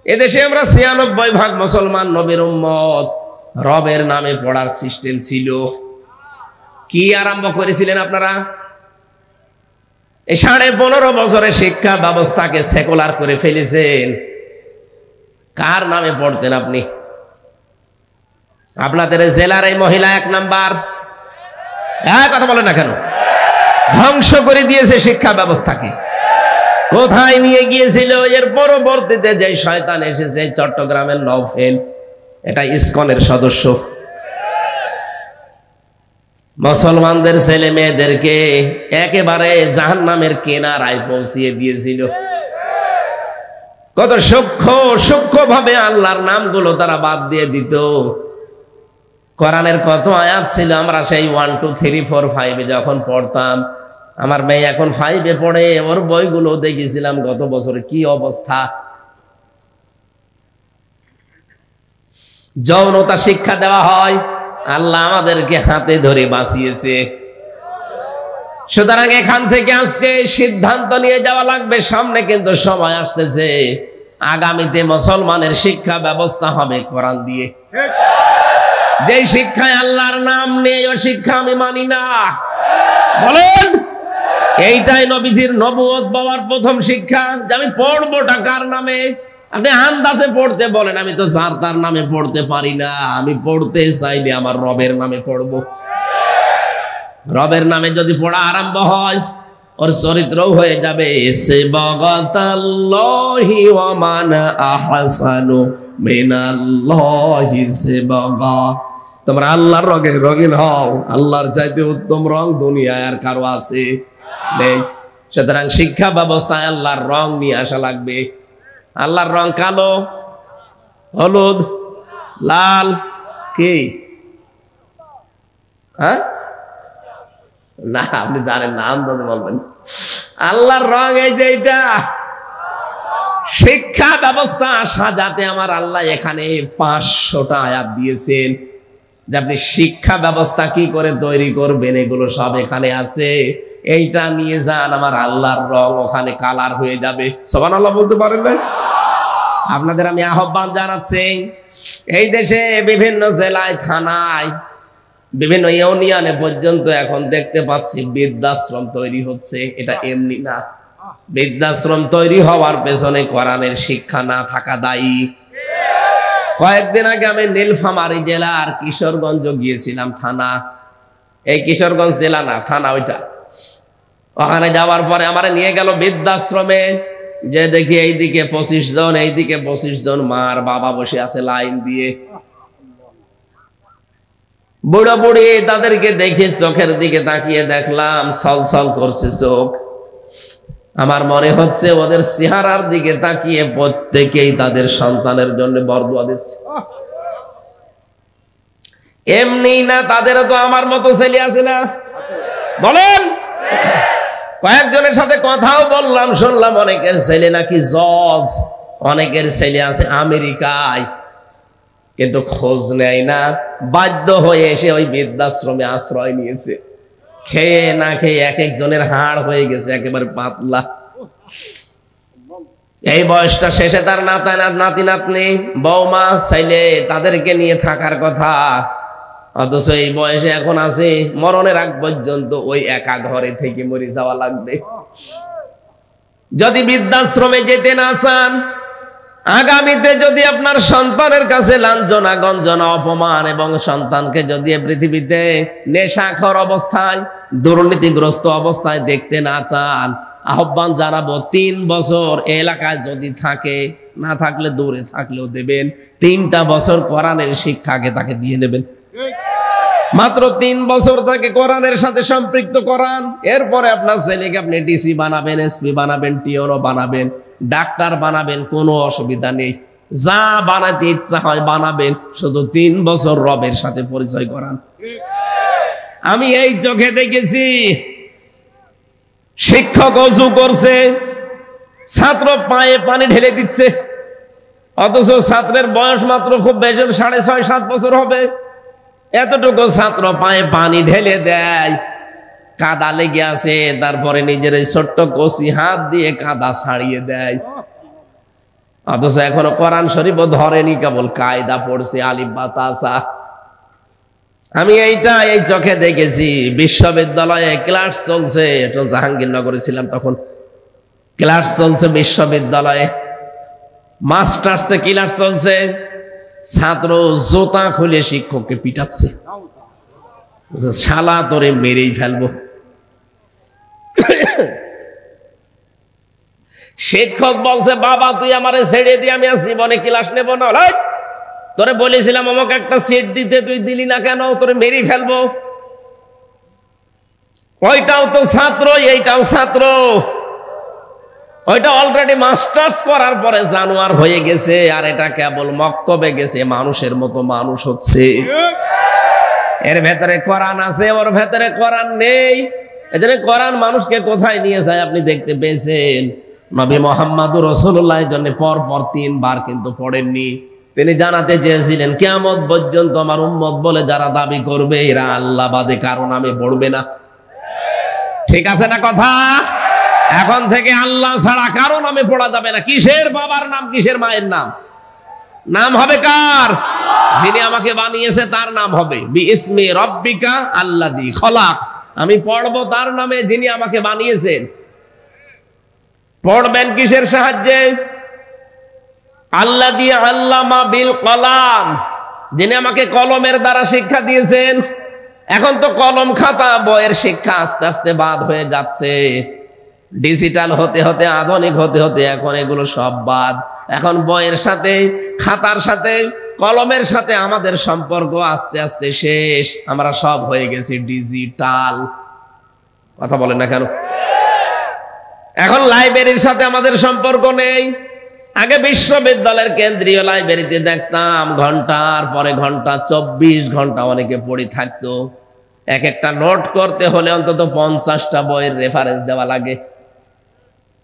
এদেশে আমরা ৯৬% মুসলমান নবীর উম্মত। রবের নামে পড়ার সিস্টেম ছিল। কি আরম্ভ করেছিলেন আপনারা? এই ১৫.৫ বছরে শিক্ষা ব্যবস্থাকে সেকুলার করে ফেলেছেন। কার নামে পড়তেন আপনি? আপনাদের জেলার এই মহিলা ১ নাম্বার, কথা বলেন না কেন? ধ্বংস করে দিয়েছে শিক্ষা ব্যবস্থাকে। কোথায় নিয়ে গিয়েছিল? এর পরবর্তীতে যে শয়তান এসেছে চট্টগ্রামের নওফেল, এটা ইসকনের সদস্য, মুসলমানদের ছেলে মেয়েদেরকে একেবারে জাহান্নামের কিনারায় পৌঁছিয়ে দিয়েছিল। কত সূক্ষ্ম ভাবে আল্লাহর নামগুলো তারা বাদ দিয়ে দিত। কোরআনের কত আয়াত ছিল আমরা সেই 1 2 3 4 5 যখন পড়তাম। আমার মেয়ে এখন 5-এ পড়ে, ওর বইগুলো দেখেছিলাম গত বছর কি অবস্থা। যৌনতা শিক্ষা দেওয়া হয়, আল্লাহ আমাদেরকে হাতে ধরে বাঁচিয়েছে। সুতরাং এখান থেকে আজকে সিদ্ধান্ত নিয়ে যাওয়া লাগবে। সামনে কিন্তু সময় আসতেছে, আগামীতে মুসলমানের শিক্ষা ব্যবস্থা হবে কোরআন দিয়ে। যে শিক্ষায় আল্লাহর নাম নেই, ও শিক্ষা আমি মানি না। বলেন, এইটাই নবীজির নবুয়ত পাওয়ার প্রথম শিক্ষা, যে আমি পড়বোটা কার নামে। আপনি আন্দাজে পড়তে বলেন, আমি তো যার তার নামে পড়তে পারি না। আমি পড়তে চাইলে আমার রবের নামে পড়বো। রবের নামে যদি পড়া আরম্ভ হয়, ওর চরিত্রও হয়ে যাবে সিবগাতাল্লাহি ওয়া মান আহসানু মিনাল্লাহি সিবগা। তোমরা আল্লাহর রঙে রঙিন হও। আল্লাহর চাইতে উত্তম রং দুনিয়ায় আর কারো আছে নেই। সুতরাং শিক্ষা ব্যবস্থায় আল্লাহর রং নিয়ে আসা লাগবে। আল্লাহর রং কালো, হলুদ, লাল, কি? হ্যাঁ না, আপনি জানেন না, আন্দাজে বলবেন। আল্লাহর রং এই যে এটা। শিক্ষা ব্যবস্থা সাজাতে আমার আল্লাহ এখানে 500টা আয়াত দিয়েছেন, যে আপনি শিক্ষা ব্যবস্থা কি করে তৈরি করবেন, এগুলো সব এখানে আছে। এইটা নিয়ে যান, আমার আল্লাহর রং ওখানে কালার হয়ে যাবে। সুবহানাল্লাহ বলতে পারেন না? আপনাদের আমি আহ্বান জানাচ্ছি, এই দেশে বিভিন্ন জেলায়, থানায়, বিভিন্ন ইউনিয়নে পর্যন্ত এখন দেখতে পাচ্ছি বৃদ্ধাশ্রম তৈরি হচ্ছে। এটা এমনি না, বৃদ্ধাশ্রম তৈরি হওয়ার পেছনে কোরআনের শিক্ষা না থাকা দায়ী। কয়েকদিন আগে আমি নীলফামারী জেলার কিশোরগঞ্জ গিয়েছিলাম, থানা। এই কিশোরগঞ্জ জেলা না, থানা ওইটা। ওখানে যাওয়ার পরে আমার নিয়ে গেল বৃদ্ধাশ্রমে, যে দেখি এইদিকে 25 জন, এইদিকে 25 জন মার বাবা বসে আছে লাইন দিয়ে। বুড়ো বুড়ি, তাদেরকে দেখে চোখের দিকে তাকিয়ে দেখলাম ছলছল করছে চোখ। আমার মনে হচ্ছে ওদের চেহারার দিকে তাকিয়ে প্রত্যেকেই তাদের সন্তানের জন্য বরদুয়া দিচ্ছে। এমনি না, তাদেরও তো আমার মতো ছেলে আছে না? বলেন। কয়েকজনের সাথে কথাও বললাম, শুনলাম অনেকের ছেলে নাকি জজ, অনেকের ছেলে আছে আমেরিকায়, কিন্তু খোঁজ নেয় না। বাধ্য হয়ে এসে ওই বৃদ্ধাশ্রমে আশ্রয় নিয়েছে। খেয়ে না খেয়ে এক একজনের হাড় হয়ে গেছে একেবারে পাতলা। এই বয়সটা শেষে তার নাতি নাতনি, বৌমা, ছেলে, তাদেরকে নিয়ে থাকার কথা। অথচ এই বয়সে এখন আছে, মরণের আগ পর্যন্ত ওই একা ঘরে থেকে মরে যাওয়া লাগবে। যদি বৃদ্ধাশ্রমে যেতে না চান, আগামীতে যদি আপনার সন্তানের কাছে লাঞ্ছনা, গঞ্জনা, অপমান, এবং সন্তানকে যদি পৃথিবীতে নেশাখোর অবস্থায়, দুর্নীতিগ্রস্ত অবস্থায় দেখতে না চান, আহ্বান জানাবো 3 বছর এলাকায় যদি থাকে, না থাকলে দূরে থাকলেও দেবেন, 3টা বছর কোরআনের শিক্ষাকে তাকে দিয়ে নেবেন। মাত্র 3 বছর তাকে কোরআনের সাথে সম্পৃক্ত করান। এরপরে আপনার ছেলেকে আপনি ডিসি বানাবেন, এসপি বানাবেন, টিওনো বানাবেন, ডাক্তার বানাবেন, কোনো অসুবিধা নেই। যা বানাতে ইচ্ছা হয় বানাবেন, শুধু 3 বছর রবের সাথে পরিচয় করান। আমি এই চোখে দেখেছি, শিক্ষক ওযু করছে, ছাত্র পায়ে পানি ঢেলে দিচ্ছে, অথচ ছাত্রের বয়স মাত্র খুব বেশি 6.5-7 বছর হবে। এতটুকু ছাত্র পায়ে পানি ঢেলে দেয়, কাদা লেগে আছে, তারপরে নিজের এই ছোট্ট কচি হাত দিয়ে কাদা ছাড়িয়ে দেয়। অথচ এখনো কোরআন শরীফও ধরেনি, কেবল কায়দা পড়ছে আলিফ বা তাসা। আমি এই চোখে দেখেছি। বিশ্ববিদ্যালয়ে ক্লাস চলছে, জাহাঙ্গীরনগরে ছিলাম তখন, ক্লাস চলছে বিশ্ববিদ্যালয়ে, মাস্টার্সে ক্লাস চলছে, ছাত্র জুতা খুলে শিক্ষককে পিটাচ্ছে, শালা তোরে মেরেই ফেলবো। শিক্ষক বলছে, বাবা তুই আমারে ছেড়ে দিয়ে, আমি আর জীবনে ক্লাস নেব না। তোরে বলেছিলাম আমাকে একটা সিট দিতে, তুই দিলি না কেন? তোরে মেরেই ফেলবো। ওইটাও তো ছাত্র, এইটাও ছাত্র। ওইটা অলরেডি মাস্টার্স করার পরে জানোয়ার হয়ে গেছে, আর এটা কেবল মক্তবে গেছে, মানুষের মতো মানুষ হচ্ছে। এর ভেতরে কোরআন আছে, ওর ভেতরে কোরআন নেই। এজন্য কোরআন মানুষকে কোথায় নিয়ে যায় আপনি দেখতে পেয়েছেন? নবী মুহাম্মদুর রাসূলুল্লাহর জন্য পর পর 3 বার কিন্তু পড়েননি। তিনি জানাতে চেয়েছিলেন কিয়ামত পর্যন্ত আমার উম্মত বলে যারা দাবি করবে এরা আল্লাহ বাদে কারো নামে পড়বে না। ঠিক আছে না কথা? এখন থেকে আল্লাহ ছাড়া কারো নামে পড়া যাবে না। কিসের বাবার নাম, কিসের মায়ের নাম? নাম হবে কার? যিনি আমাকে বানিয়েছে তার নাম হবে বিইসমি রাব্বিকা আল্লাযী খলাক। আমি পড়বো তার নামে যিনি আমাকে বানিয়েছেন। পড়বেন কিসের সাহায্যে? আল্লাযী আল্লামা বিল কলাম, যিনি আমাকে কলমের দ্বারা শিক্ষা দিয়েছেন। এখন তো কলম খাতা বইয়ের শিক্ষা আস্তে আস্তে বাদ হয়ে যাচ্ছে। ডিজিটাল হতে হতে, আধুনিক হতে হতে এখন এগুলো সব বাদ। এখন বইয়ের সাথে, খাতার সাথে, কলমের সাথে আমাদের সম্পর্ক আস্তে আস্তে শেষ। আমরা সব হয়ে গেছি ডিজিটাল। কথা বলেন না কেন? এখন লাইব্রেরির সাথে আমাদের সম্পর্ক নেই। আগে বিশ্ববিদ্যালয়ের কেন্দ্রীয় লাইব্রেরিতে দেখতাম ঘন্টার পরে ঘন্টা, 24 ঘন্টা অনেকে পড়ে থাকতো। এক একটা নোট করতে হলে অন্তত 50টা বইয়ের রেফারেন্স দেওয়া লাগে।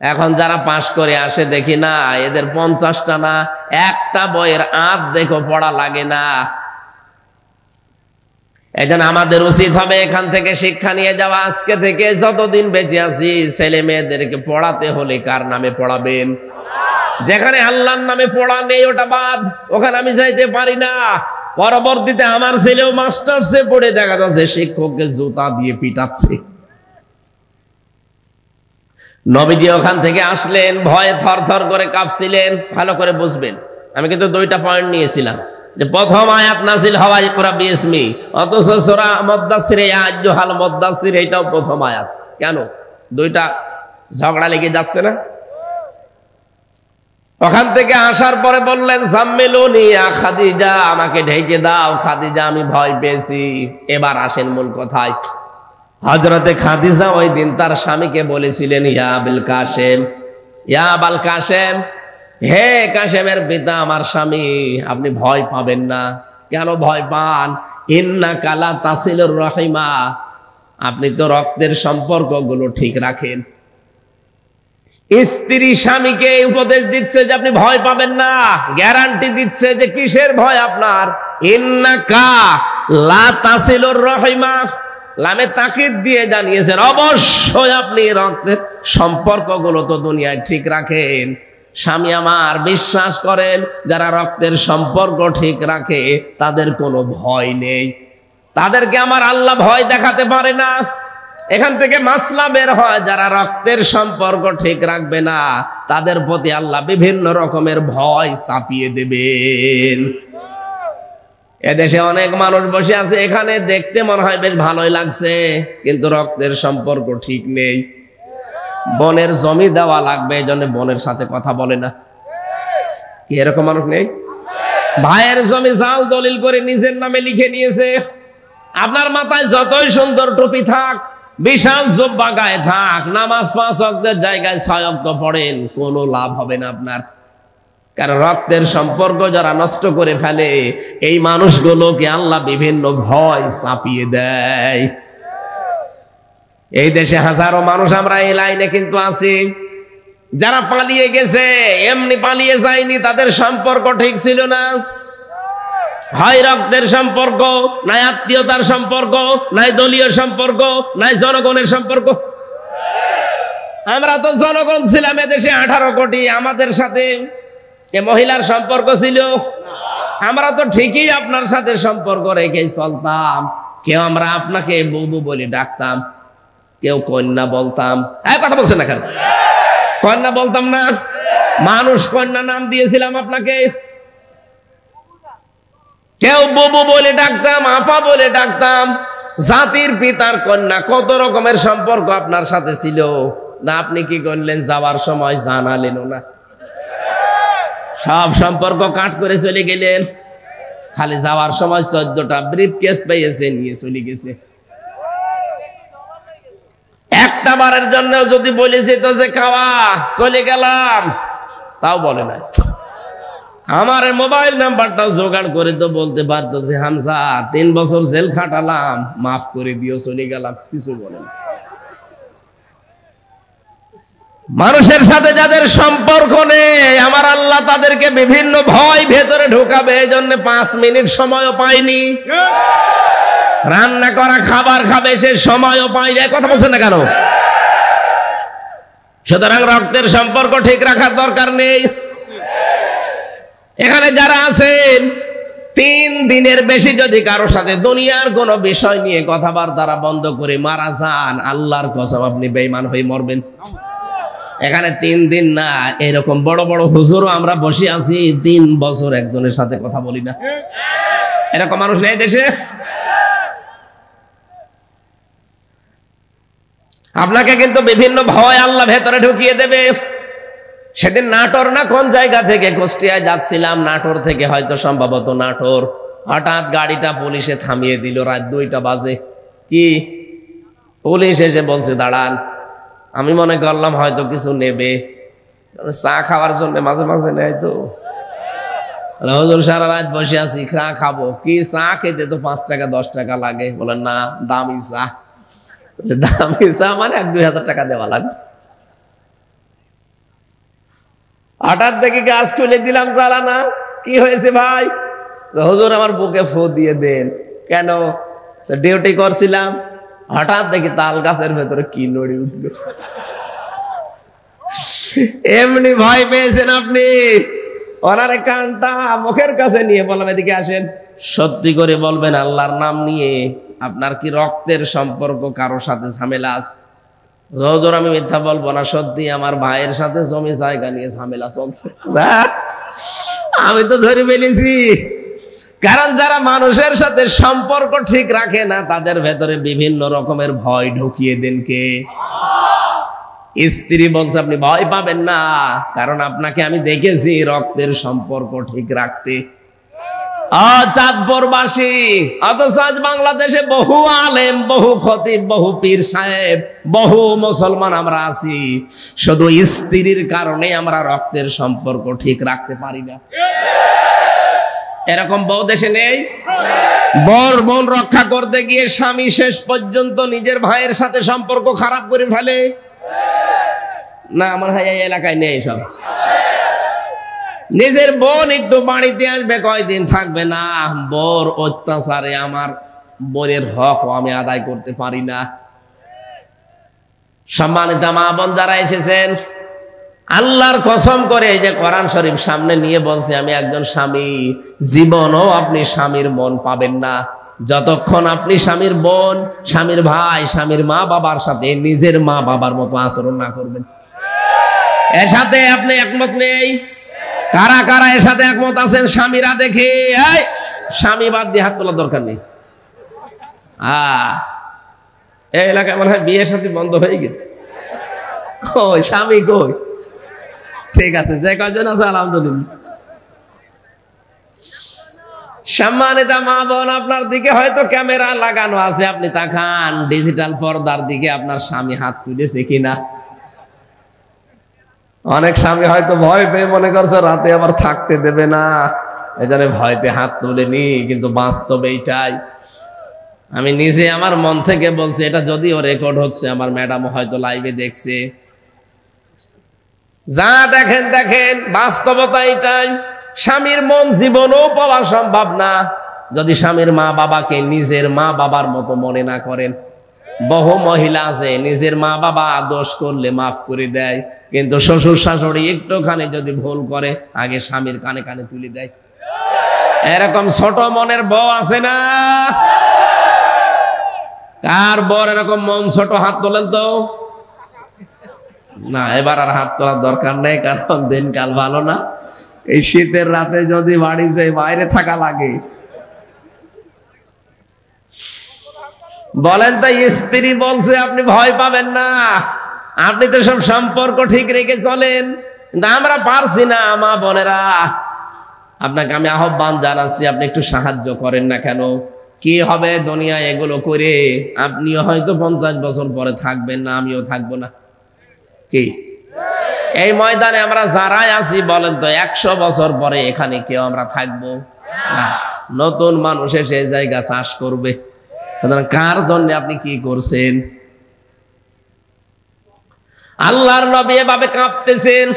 এখন যারা পাশ করে আসে দেখি না, এদের 50টা না, একটা বইয়ের আধ দেখো পড়া লাগে না। এজন্য আমাদের উচিত হবে এখান থেকে শিক্ষা নিয়ে যাওয়া। আজকে থেকে যতদিন বেঁচে আছি, ছেলে মেয়েদেরকে পড়াতে হলে কার নামে পড়াবেন? যেখানে আল্লাহর নামে পড়া নেই ওটা বাদ, ওখানে আমি যাইতে পারি না। পরবর্তীতে আমার ছেলেও মাস্টার্সে পড়ে দেখা যাচ্ছে শিক্ষককে জুতা দিয়ে পিটাচ্ছে। নবীজি ওখান থেকে আসলেন, ভয়ে থরথর করে কাঁপছিলেন। ভালো করে বুঝবেন, আমি কিন্তু 2টা পয়েন্ট নিয়েছিলাম। যে প্রথম আয়াত নাজিল হওয়া ইকরা বিইসমি, অথচ সূরা মুদ্দাসসির ইয়া আইয়ুহাল মুদ্দাসসির এটাও প্রথম আয়াত। কেন 2টা ঝগড়া লেগে যাচ্ছে না? ওখান থেকে আসার পরে বললেন সাম্মিলুনি ইয়া খাদিজা, আমাকে ঢেকে দাও খাদিজা, আমি ভয় পেয়েছি। এবার আসেন মূল কথায়। হযরতে খাদিজা ওই দিন তার স্বামীকে বলেছিলেন, ইয়া আবুল কাসেম, ইয়া আবুল কাসেম, হে কাসেমের পিতা, আমার স্বামী, আপনি ভয় পাবেন না। কেন ভয় পান? ইন্নাকা লা তাসিলুর রাহিমা, আপনি তো রক্তের সম্পর্কগুলো ঠিক রাখেন। স্ত্রী স্বামীকে উপদেশ দিচ্ছে যে আপনি ভয় পাবেন না, গ্যারান্টি দিচ্ছে যে কিসের ভয় আপনার? ইন্নাকা লা তাসিলুর রাহিমা, লামে তাকিদ দিয়ে জানিয়েছেন অবশ্যই আপনি রক্তের সম্পর্কগুলো তো দুনিয়ায় ঠিক রাখেন। স্বামী আমার, বিশ্বাস করেন যারা রক্তের সম্পর্ক ঠিক রাখে তাদের কোনো ভয় নেই। তাদেরকে আমার আল্লাহ ভয় দেখাতে পারে না। এখান থেকে মাসলা বের হয়, যারা রক্তের সম্পর্ক ঠিক রাখবে না তাদের প্রতি আল্লাহ বিভিন্ন রকমের ভয় চাপিয়ে দেবেন। এদেশে অনেক মানুষ বসে আছে, এখানে দেখতে মনে হয় বেশ ভালোই লাগছে, কিন্তু রক্তের সম্পর্ক ঠিক নেই। বনের জমি দেওয়া লাগবে, এই জন্য বনের সাথে কথা বলে না। কি এরকম মানুষ নেই? ভাইয়ের জমি জাল দলিল করে নিজের নামে লিখে নিয়েছে। আপনার মাথায় যতই সুন্দর টুপি থাক, বিশাল জুব্বা গায়ে থাক, নামাজ 5 ওয়াক্তের জায়গায় 6 ওয়াক্ত পড়েন, কোনো লাভ হবে না আপনার। কারণ রক্তের সম্পর্ক যারা নষ্ট করে ফেলে, এই মানুষগুলোকে আল্লাহ বিভিন্ন ভয় চাপিয়ে দেয়। এই দেশে হাজারো মানুষ আমরা এই লাইনে কিন্তু আছি, যারা পালিয়ে গেছে, এমনি পালিয়ে যায়নি, তাদের সম্পর্ক ঠিক ছিল না। হয় রক্তের সম্পর্ক, নাই আত্মীয়তার সম্পর্ক, নাই দলীয় সম্পর্ক, নাই জনগণের সম্পর্ক। আমরা তো জনগণ ছিলাম এদেশে 18 কোটি, আমাদের সাথে এ মহিলার সম্পর্ক ছিল? আমরা তো ঠিকই আপনার সাথে সম্পর্ক রেখেই চলতাম। কেউ আমরা আপনাকে বুবু বলে ডাকতাম, কেউ কন্যা বলতাম। কথা বলছেন না কেন? কন্যা বলতাম না? মানুষ কন্যা নাম দিয়েছিলাম আপনাকে। কেউ বুবু বলে ডাকতাম, আপা বলে ডাকতাম। জাতির পিতার কন্যা, কত রকমের সম্পর্ক আপনার সাথে ছিল। না আপনি কি করলেন? যাওয়ার সময় জানালেন না, সব সম্পর্ক কাট করে চলে গেলেন। খালি যাওয়ার সময় 14টা ব্রিফকেস পেয়েছে, নিয়ে চলে গেছে। একটা বারের জন্য যদি বলেছে তো যে খাওয়া, চলে গেলাম, তাও বলে নাই। আমার মোবাইল নাম্বারটাও জোগাড় করে তো বলতে পারতো যে হামজা 3 বছর জেল খাটালাম, মাফ করে দিও, চলে গেলাম, কিছু বলে না। মানুষের সাথে যাদের সম্পর্ক নেই, আমার আল্লাহ তাদেরকে বিভিন্ন ভয় ভেতরে ঢুকাবে। এই জন্য 5 মিনিট সময়ও পাইনি। রান্না করা খাবার খাবে, সে সময়ও পাইনি। কথা বলছেন না কেন? সুতরাং রক্তের সম্পর্ক ঠিক রাখার দরকার নেই। এখানে যারা আছেন 3 দিনের বেশি যদি কারোর সাথে দুনিয়ার কোন বিষয় নিয়ে কথাবার্তা বন্ধ করে মারা যান, আল্লাহর কসম আপনি বেঈমান হয়ে মরবেন। এখানে 3 দিন না, এরকম বড় বড় হুজুরও আমরা বসে আছি 3 বছর একজনের সাথে কথা বলি না। এরকম মানুষ নেই দেশে। আপনাকে কিন্তু বিভিন্ন ভয় আল্লাহ ভেতরে ঢুকিয়ে দেবে। সেদিন নাটোর না কোন জায়গা থেকে কুষ্টিয়ায় যাচ্ছিলাম, নাটোর থেকে হয়তো সম্ভবত নাটোর, হঠাৎ গাড়িটা পুলিশে থামিয়ে দিল। রাত 2টা বাজে। কি পুলিশ এসে বলছে দাঁড়ান। আমি মনে করলাম হয়তো কিছু নেবে, চা খাওয়ার জন্য মাঝে মাঝে নেয় তো। হুজুর সারা রাত বসে আছি, চা খাবো। কি চা খেতে তো 5 টাকা 10 টাকা লাগে। বলেন না, দামি চা। দামি চা মানে 1-2 হাজার টাকা দেওয়া লাগবে। হঠাৎ দেখি গাছ খুলে দিলাম চালানা। কি হয়েছে ভাই? হুজুর আমার বুকে ফু দিয়ে দেন। কেন? ডিউটি করছিলাম, হঠাৎ দেখি তাল গাছের ভেতরে কি নড়ি উঠলো। এমনি ভয় পেয়েছেন আপনি। ওনারে কানটা মুখের কাছে নিয়ে বললাম এদিকে আসেন, সত্যি করে বলবেন আল্লাহর নাম নিয়ে আপনার কি রক্তের সম্পর্ক কারোর সাথে ঝামেলা আছে? হুজুর আমি মিথ্যা বলবো না, সত্যি আমার ভাইয়ের সাথে জমি জায়গা নিয়ে ঝামেলা চলছে। আমি তো ধরে ফেলেছি। কারণ যারা মানুষের সাথে সম্পর্ক ঠিক রাখে না, তাদের ভেতরে বিভিন্ন রকমের ভয় ঢুকিয়ে দেন কে? স্ত্রী বলছে আপনি ভয় পাবেন না, কারণ আপনাকে আমি দেখেছি রক্তের সম্পর্ক ঠিক রাখতে। চাঁদপুরবাসী, অথচ আজ বাংলাদেশে বহু আলেম, বহু খতিব, বহু পীর সাহেব, বহু মুসলমান আমরা আছি, শুধু স্ত্রীর কারণে আমরা রক্তের সম্পর্ক ঠিক রাখতে পারি না। এরকম বহু দেশে নেই? বর বোন রক্ষা করতে গিয়ে স্বামী শেষ পর্যন্ত নিজের ভাইয়ের সাথে সম্পর্ক খারাপ করে ফেলে না? আমার ভাই এই এলাকায় নেই সব। নিজের বোন একটু বাড়িতে আসবে, কয়দিন থাকবে না, বোর অত্যাচারে আমার বোনের হক আমি আদায় করতে পারি না। সম্মানিত মা বোন যারা এসেছেন, আল্লাহর কসম করে এই যে কোরআন শরীফ সামনে নিয়ে বলছে আমি একজন স্বামী, জীবনও আপনি স্বামীর মন পাবেন না যতক্ষণ আপনি স্বামীর বোন, স্বামীর ভাই, স্বামীর মা বাবার সাথে নিজের মা বাবার মতো আচরণ না করবেন। এর সাথে আপনি একমত নেই? কারা কারা এর সাথে একমত আছেন? স্বামীরা দেখে, এই স্বামী বাদ দিয়ে হাত তোলার দরকার নেই। এই এলাকায় মনে হয় বিয়ের সাথে বন্ধ হয়ে গেছে। কই স্বামী কই? ঠিক আছে, যে কয়জন আছে আলহামদুলিল্লাহ। সম্মানিত মা বোন, আপনার দিকে হয়তো ক্যামেরা লাগানো আছে, আপনি তাকান ডিজিটাল পর্দার দিকে, আপনার স্বামী হাত তুলেছে কিনা। অনেক স্বামী হয়তো ভয় পেয়ে মনে করছে রাতে আবার থাকতে দেবে না, এই জন্য ভয়তে হাত তুলেনি, কিন্তু বাস্তব এইটাই। আমি নিজে আমার মন থেকে বলছি, এটা যদিও রেকর্ড হচ্ছে, আমার ম্যাডাম হয়তো লাইভে দেখছে। যা দেখেন দেখেন, বাস্তবতা এটাই। স্বামীর মন জীবনও পাওয়া সম্ভব না যদি স্বামীর মা বাবাকে নিজের মা বাবার মতো মনে না করেন। বহু মহিলা আছে নিজের মা বাবা দোষ করলে মাফ করে দেয়, কিন্তু শ্বশুর শাশুড়ি একটুখানি যদি ভুল করে আগে স্বামীর কানে কানে তুলে দেয়। এরকম ছোট মনের বউ আছে না? কার বর এরকম মন ছোট? হাত তোলেন তো। না, এবার আর হাত তোলার দরকার নেই, কারণ দিনকাল ভালো না। এই শীতের রাতে যদি বাড়ি যাই বাইরে থাকা লাগে। বলেন তো, স্ত্রী বলছে আপনি ভয় পাবেন না, আপনি তো সব সম্পর্ক ঠিক রেখে চলেন, কিন্তু আমরা পারছি না। মা বোনেরা, আপনাকে আমি আহ্বান জানাচ্ছি, আপনি একটু সাহায্য করেন না কেন? কি হবে দুনিয়া এগুলো করে? আপনিও হয়তো 50 বছর পরে থাকবেন না, আমিও থাকবো না। কি এই ময়দানে আমরা যারাই আছি, বলেন তো 100 বছর পরে এখানে কেউ আমরা থাকবো না। নতুন মানুষ এসে জায়গা চাষ করবে। কার জন্য আপনি কি করছেন? আল্লাহর নবী এভাবে কাঁপতেছেন,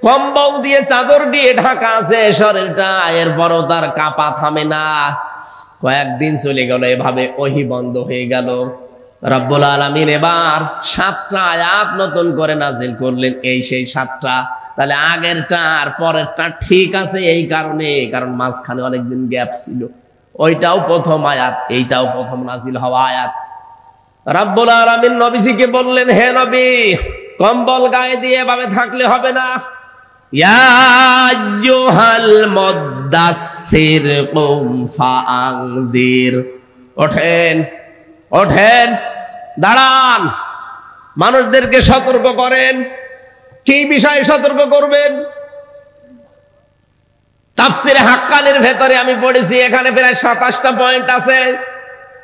কম্বল দিয়ে চাদর দিয়ে ঢাকা আছে শরীরটা, এরপরও তার কাঁপা থামে না। কয়েকদিন চলে গেল, এভাবে ওহী বন্ধ হয়ে গেল। রব্বুল আলামিন এবার 7টা আয়াত নতুন করে নাজিল করলেন। এই সেই 7টা। তাহলে আগেরটা আর পরেরটা ঠিক আছে এই কারণে, কারণ মাঝখানে অনেকদিন গ্যাপ ছিল। ওইটাও প্রথম আয়াত, এইটাও প্রথম নাজিল হওয়া আয়াত। রব্বুল আলামিন নবীজিকে বললেন, হে নবী, কম্বল গায়ে দিয়ে এভাবে থাকলে হবে না। ইয়া আইয়ুহাল মুদ্দাসসির কুম ফাআনযির। ওঠেন, ওঠেন, দাঁড়ান, মানুষদেরকে সতর্ক করেন। কি বিষয়ে সতর্ক করবেন? তাফসিরে হাক্কানির ভেতরে আমি পড়েছি, এখানে প্রায় 27টা পয়েন্ট আছে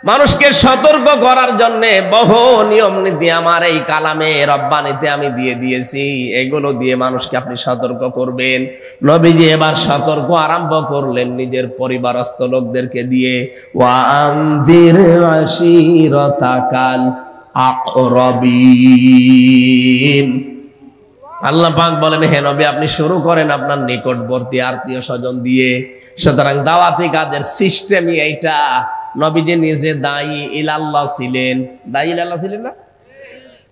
মানুষকে সতর্ক করার জন্য। বহু নিয়ম নীতি আমার এই কালামে রব্বানিতে আমি দিয়ে দিয়েছি, এগুলো দিয়ে মানুষকে আপনি সতর্ক করবেন। নবীজি এবার সতর্ক আরম্ভ করলেন নিজের পরিবারস্থ লোকদেরকে দিয়ে। ওয়ানজির আশিরাতাকাল আকরাবিন। আল্লাহ পাক বলেন, হে নবী, আপনি শুরু করেন আপনার নিকটবর্তী আত্মীয় স্বজন দিয়ে। সুতরাং দাওয়াতি কাজের সিস্টেমই এইটা। নবীজি নিজে দায়ী ইলাল্লাহ ছিলেন। দায়ী ইলাল্লাহ ছিলেন না?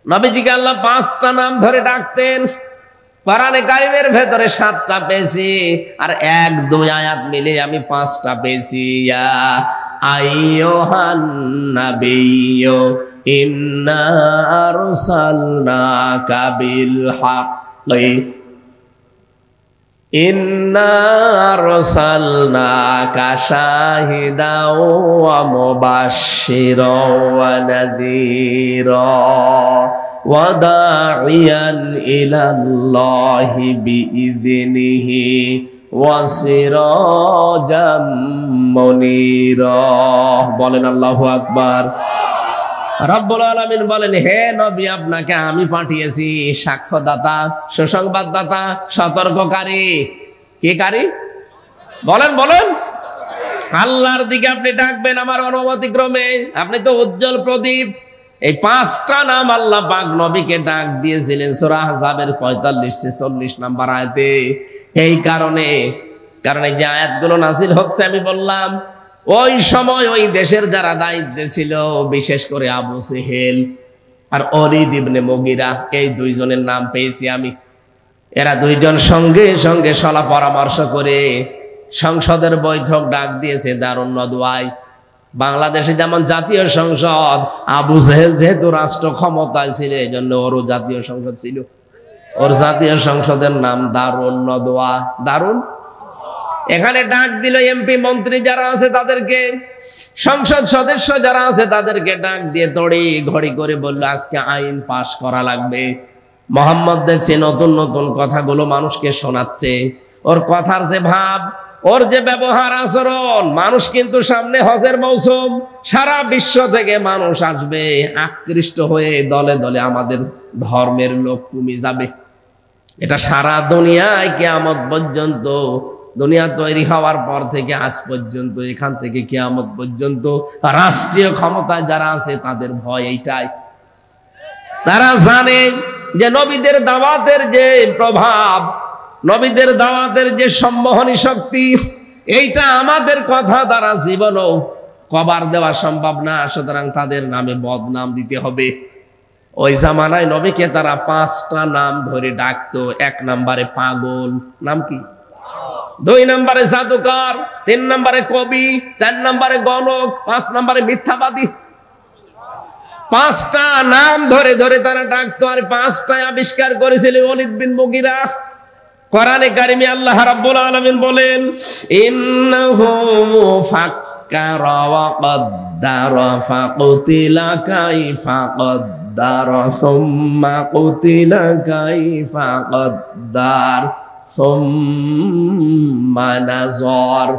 নবীজিকে আল্লাহ 5টা নাম ধরে ডাকতেন। কোরআনে কারিমের ভেতরে 7টা পেয়েছি, আর 1-2 আয়াত মিলে আমি 5টা পেয়েছি। ইয়া আইয়ুহান নাবিয়্যু ইন্না আরসালনাকা বিল হাক্কি ইন্না আরসালনাকা শাহিদাও ওয়া মুবাশশিরাও ওয়া নাযীরা ওয়া দাঈয়ান ইলাল্লাহি বিইযনিহি ওয়া সিরাজাম মুনীরা। বলেন আল্লাহু আকবার। রব্বুল আলামিন বলেন, হে নবী, আপনাকে আমি পাঠিয়েছি সাক্ষ্যদাতা, সুসংবাদদাতা, সতর্ককারী। কি কারি? বলেন বলেন। আল্লাহর দিকে আপনি ডাকবেন আমার অনুমতি ক্রমে। আপনি তো উজ্জ্বল প্রদীপ। এই 5টা নাম আল্লাহ পাক নবীকে ডাক দিয়েছিলেন সূরা আহজাবের 45-46 নম্বর আয়াতে। এই কারণে যে আয়াতগুলো নাযিল হচ্ছে আমি বললাম, ওই সময় ওই দেশের যারা দায়িত্বে ছিল, বিশেষ করে আবু সেহেল আর ওলীদ ইবনে মুগীরা, এই 2 জনের নাম পেয়েছি আমি। এরা 2 জন সঙ্গে সঙ্গে সলা পরামর্শ করে সংসদের বৈঠক ডাক দিয়েছে দারুন নদওয়ায়। বাংলাদেশে যেমন জাতীয় সংসদ, আবু সেহেল যেহেতু রাষ্ট্র ক্ষমতায় ছিল, এই জন্য ওরও জাতীয় সংসদ ছিল। ওর জাতীয় সংসদের নাম দারুন নদওয়া। দারুন। এখানে ডাক দিল এমপি মন্ত্রী যারা আছে তাদেরকে, সংসদ সদস্য যারা আছে তাদেরকে ডাক দিয়ে তড়ি ঘড়ি করে বলল, আজকে আইন পাশ করা লাগবে। মোহাম্মদ দেখছে নতুন নতুন কথাগুলো মানুষকে শোনাচ্ছে। ওর কথার যে ভাব, ওর যে ব্যবহার আচরণ, মানুষ কিন্তু সামনে হজের মৌসুম, সারা বিশ্ব থেকে মানুষ আসবে আকৃষ্ট হয়ে, দলে দলে আমাদের ধর্মের লোক কমে যাবে। এটা সারা দুনিয়ায় কিয়ামত পর্যন্ত, দুনিয়া তৈরি হওয়ার পর থেকে আজ পর্যন্ত, এখান থেকে কিয়ামত পর্যন্ত রাষ্ট্রীয় ক্ষমতায় যারা আছে তাদের ভয় এইটাই। তারা জানে যে নবীদের দাওয়াতের যে প্রভাব, নবীদের দাওয়াতের যে সম্মোহনী শক্তি, এইটা আমাদের কথা দ্বারা জীবনও কবার দেওয়া সম্ভব না, সুতরাং তাদের নামে বদনাম দিতে হবে। ওই জামানায় নবীকে তারা 5টা নাম ধরে ডাকতো। 1 নম্বরে পাগল, নাম কি? 2 নম্বরে জাদুকর, 3 নম্বরে কবি, 4 নম্বরে গণক, 5 নম্বরে মিথ্যাবাদী। 5টা নাম ধরে ধরে তারা ডাকতো। আর 5টাই আবিষ্কার করেছিল ওয়ালিদ বিন মুগিরা। কোরআনে কারিমে আল্লাহ রাব্বুল আলামিন বলেন, ইন্নাহু ফাক্কারা ওয়া কদ্দারা ফাকুতিলা কাইফা কদ্দারা সুম্মা কুতিলা কাইফা কদ্দার সুম্মা নাযার।